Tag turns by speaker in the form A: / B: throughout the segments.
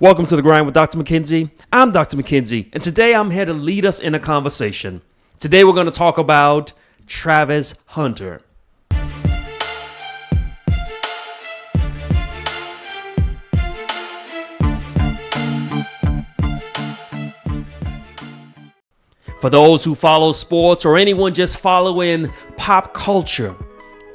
A: Welcome to The Grind with Dr. McKenzie. I'm Dr. McKenzie, and today I'm here to lead us in a conversation. Today we're going to talk about Travis Hunter. For those who follow sports or anyone just following pop culture,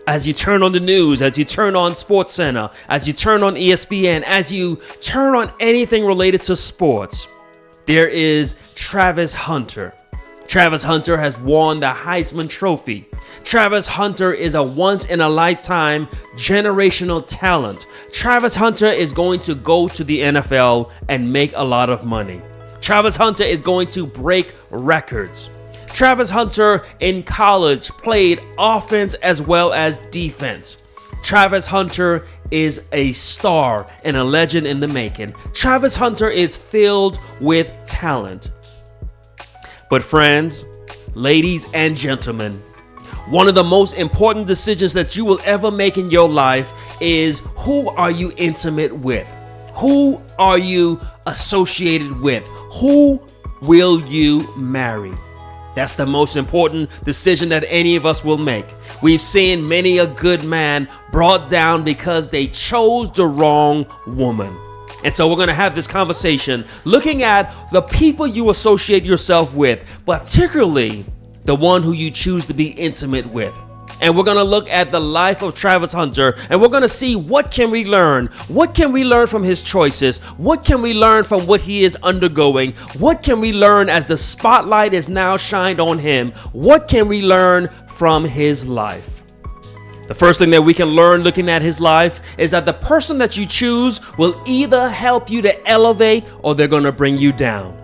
A: as you turn on the news, as you turn on SportsCenter, as you turn on ESPN, as you turn on anything related to sports, there is Travis Hunter. Travis Hunter has won the Heisman Trophy. Travis Hunter is a once-in-a-lifetime generational talent. Travis Hunter is going to go to the NFL and make a lot of money. Travis Hunter is going to break records. Travis Hunter in college played offense as well as defense. Travis Hunter is a star and a legend in the making. Travis Hunter is filled with talent. But friends, ladies and gentlemen, one of the most important decisions that you will ever make in your life is who are you intimate with? Who are you associated with? Who will you marry? That's the most important decision that any of us will make. We've seen many a good man brought down because they chose the wrong woman. And so we're going to have this conversation looking at the people you associate yourself with, particularly the one who you choose to be intimate with. And we're going to look at the life of Travis Hunter, and we're going to see what can we learn? What can we learn from his choices? What can we learn from what he is undergoing? What can we learn as the spotlight is now shined on him? What can we learn from his life? The first thing that we can learn looking at his life is that the person that you choose will either help you to elevate or they're going to bring you down.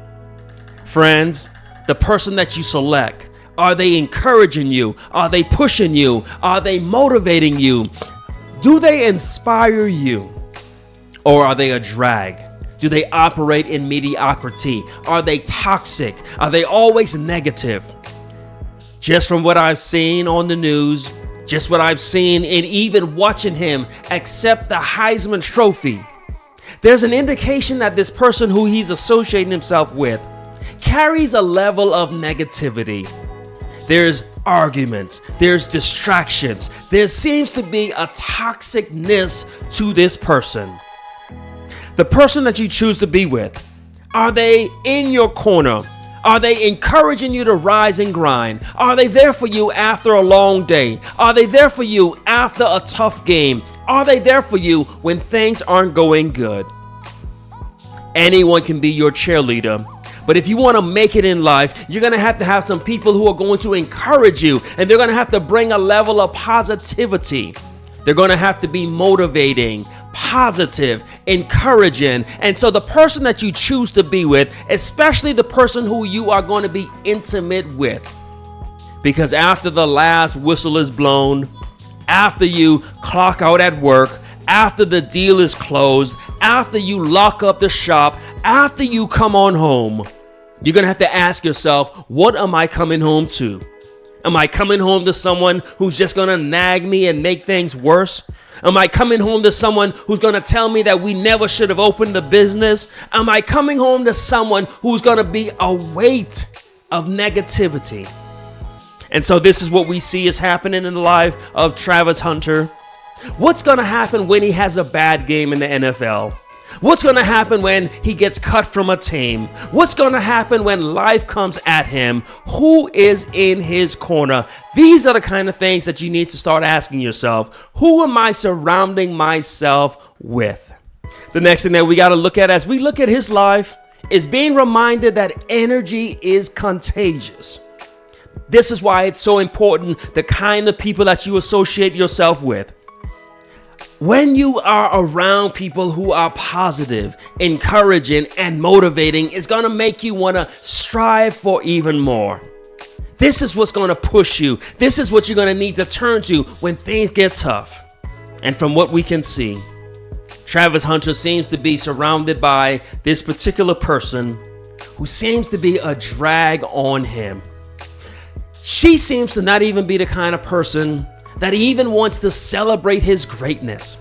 A: Friends, the person that you select, are they encouraging you? Are they pushing you? Are they motivating you? Do they inspire you? Or are they a drag? Do they operate in mediocrity? Are they toxic? Are they always negative? Just from what I've seen on the news, just what I've seen in even watching him accept the Heisman Trophy, there's an indication that this person who he's associating himself with carries a level of negativity. There's arguments, there's distractions, there seems to be a toxicness to this person. The person that you choose to be with, are they in your corner? Are they encouraging you to rise and grind? Are they there for you after a long day? Are they there for you after a tough game? Are they there for you when things aren't going good? Anyone can be your cheerleader. But if you want to make it in life, you're going to have some people who are going to encourage you, and they're going to have to bring a level of positivity. They're going to have to be motivating, positive, encouraging. And so the person that you choose to be with, especially the person who you are going to be intimate with, because after the last whistle is blown, after you clock out at work, after the deal is closed, after you lock up the shop, after you come on home, you're going to have to ask yourself, what am I coming home to? Am I coming home to someone who's just going to nag me and make things worse? Am I coming home to someone who's going to tell me that we never should have opened the business? Am I coming home to someone who's going to be a weight of negativity? And so this is what we see is happening in the life of Travis Hunter. What's going to happen when he has a bad game in the NFL? What's going to happen when he gets cut from a team? What's going to happen when life comes at him? Who is in his corner? These are the kind of things that you need to start asking yourself. Who am I surrounding myself with? The next thing that we got to look at as we look at his life is being reminded that energy is contagious. This is why it's so important, the kind of people that you associate yourself with. When you are around people who are positive, encouraging, and motivating, it's going to make you want to strive for even more. This is what's going to push you. This is what you're going to need to turn to when things get tough. And from what we can see, Travis Hunter seems to be surrounded by this particular person who seems to be a drag on him. She seems to not even be the kind of person that even wants to celebrate his greatness.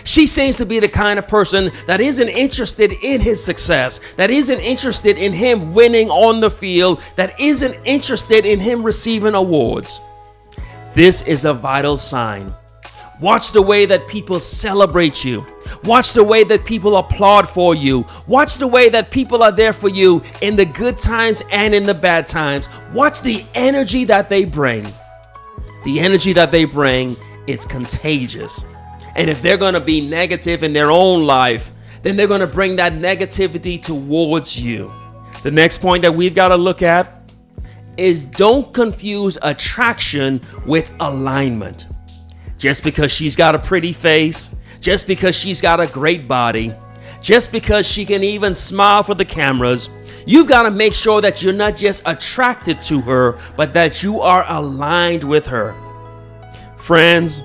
A: She seems to be the kind of person that isn't interested in his success, that isn't interested in him winning on the field, that isn't interested in him receiving awards. This is a vital sign. Watch the way that people celebrate you. Watch the way that people applaud for you. Watch the way that people are there for you in the good times and in the bad times. Watch the energy that they bring. The energy that they bring, it's contagious. And if they're going to be negative in their own life, then they're going to bring that negativity towards you. The next point that we've got to look at is don't confuse attraction with alignment. Just because she's got a pretty face, just because she's got a great body, just because she can even smile for the cameras, you've got to make sure that you're not just attracted to her, but that you are aligned with her. Friends,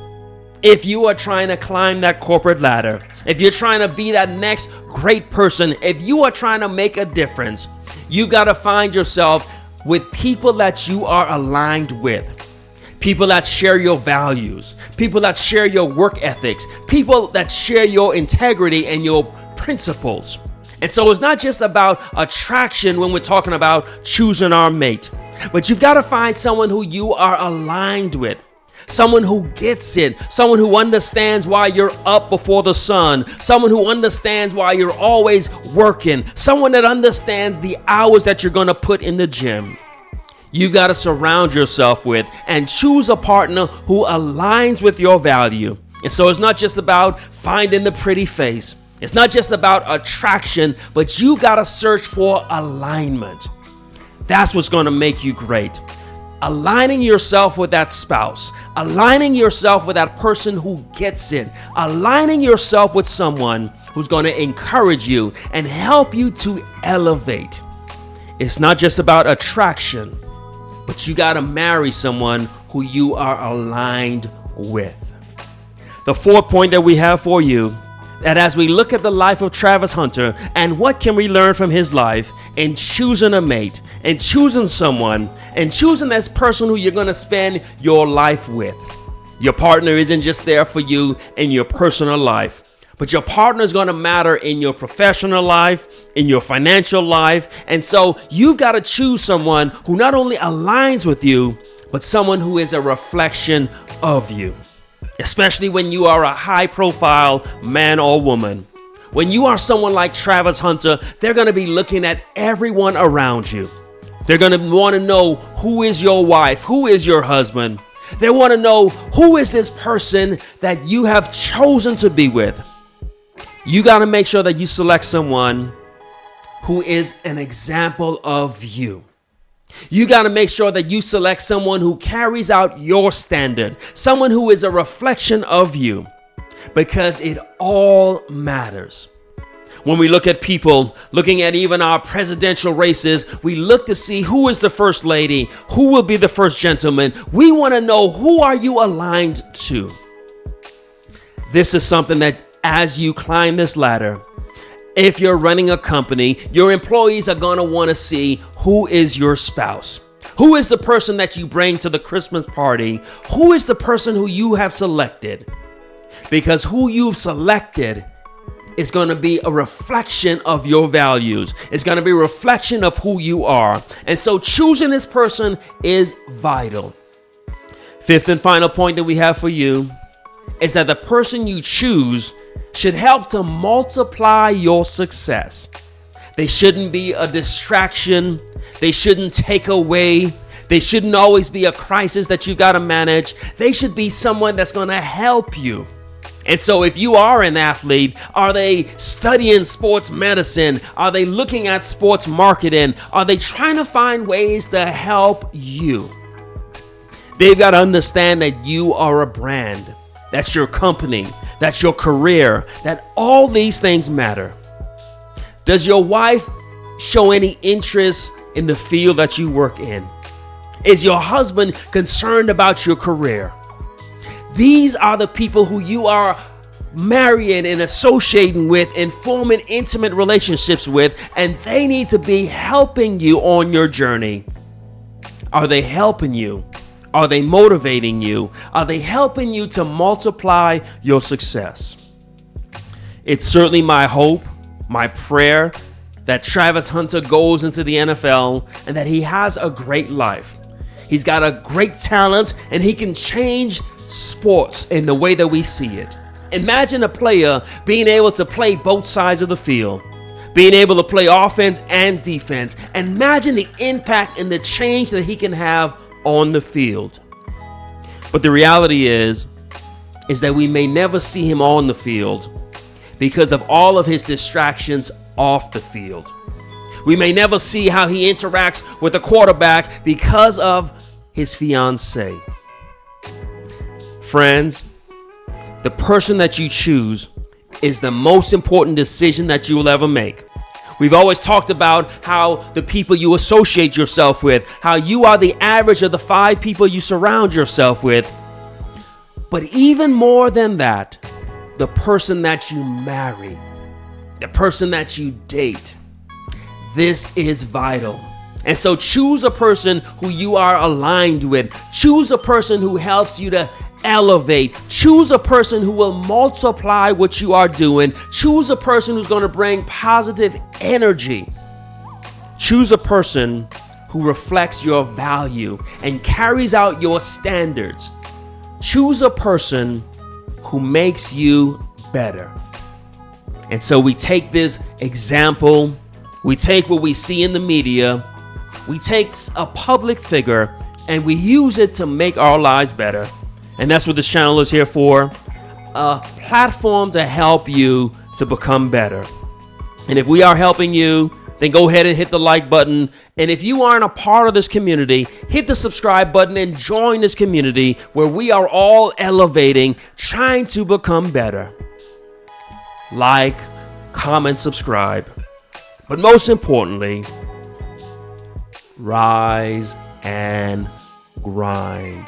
A: if you are trying to climb that corporate ladder, if you're trying to be that next great person, if you are trying to make a difference, you've got to find yourself with people that you are aligned with. People that share your values, people that share your work ethics, people that share your integrity and your principles. And so it's not just about attraction when we're talking about choosing our mate, but you've got to find someone who you are aligned with. Someone who gets it, someone who understands why you're up before the sun, someone who understands why you're always working, someone that understands the hours that you're going to put in the gym. You've got to surround yourself with and choose a partner who aligns with your value. And so it's not just about finding the pretty face. It's not just about attraction, but you got to search for alignment. That's what's going to make you great. Aligning yourself with that spouse, aligning yourself with that person who gets it, aligning yourself with someone who's going to encourage you and help you to elevate. It's not just about attraction, but you got to marry someone who you are aligned with. The fourth point that we have for you, that as we look at the life of Travis Hunter and what can we learn from his life in choosing a mate and choosing someone and choosing this person who you're going to spend your life with. Your partner isn't just there for you in your personal life, but your partner is going to matter in your professional life, in your financial life. And so you've got to choose someone who not only aligns with you, but someone who is a reflection of you. Especially when you are a high-profile man or woman. When you are someone like Travis Hunter, they're going to be looking at everyone around you. They're going to want to know who is your wife, who is your husband. They want to know who is this person that you have chosen to be with. You got to make sure that you select someone who is an example of you. You got to make sure that you select someone who carries out your standard, someone who is a reflection of you, because it all matters. When we look at people, looking at even our presidential races, we look to see who is the first lady, who will be the first gentleman. We want to know, who are you aligned to? This is something that as you climb this ladder, if you're running a company, your employees are going to want to see who is your spouse. Who is the person that you bring to the Christmas party? Who is the person who you have selected? Because who you've selected is going to be a reflection of your values. It's going to be a reflection of who you are. And so choosing this person is vital. Fifth and final point that we have for you is that the person you choose should help to multiply your success. They shouldn't be a distraction. They shouldn't take away. They shouldn't always be a crisis that you got to manage. They should be someone that's going to help you. And so if you are an athlete, are they studying sports medicine? Are they looking at sports marketing? Are they trying to find ways to help you? They've got to understand that you are a brand. That's your company. That's your career. That all these things matter. Does your wife show any interest in the field that you work in? Is your husband concerned about your career? These are the people who you are marrying and associating with and forming intimate relationships with, and they need to be helping you on your journey. Are they helping you? Are they motivating you? Are they helping you to multiply your success? It's certainly my hope, my prayer, that Travis Hunter goes into the NFL and that he has a great life. He's got a great talent and he can change sports in the way that we see it. Imagine a player being able to play both sides of the field, being able to play offense and defense. Imagine the impact and the change that he can have on the field. But the reality is that we may never see him on the field because of all of his distractions off the field. We may never see how he interacts with the quarterback because of his fiancée. Friends, the person that you choose is the most important decision that you will ever make. We've always talked about how the people you associate yourself with, how you are the average of the 5 people you surround yourself with. But even more than that, the person that you marry, the person that you date, this is vital. And so choose a person who you are aligned with. Choose a person who helps you to elevate. Choose a person who will multiply what you are doing. Choose a person who's going to bring positive energy. Choose a person who reflects your value and carries out your standards. Choose a person who makes you better. And so we take this example, we take what we see in the media, we take a public figure, and we use it to make our lives better. And that's what this channel is here for, a platform to help you to become better. And if we are helping you, then go ahead and hit the like button. And if you aren't a part of this community, hit the subscribe button and join this community where we are all elevating, trying to become better. Like, comment, subscribe. But most importantly, rise and grind.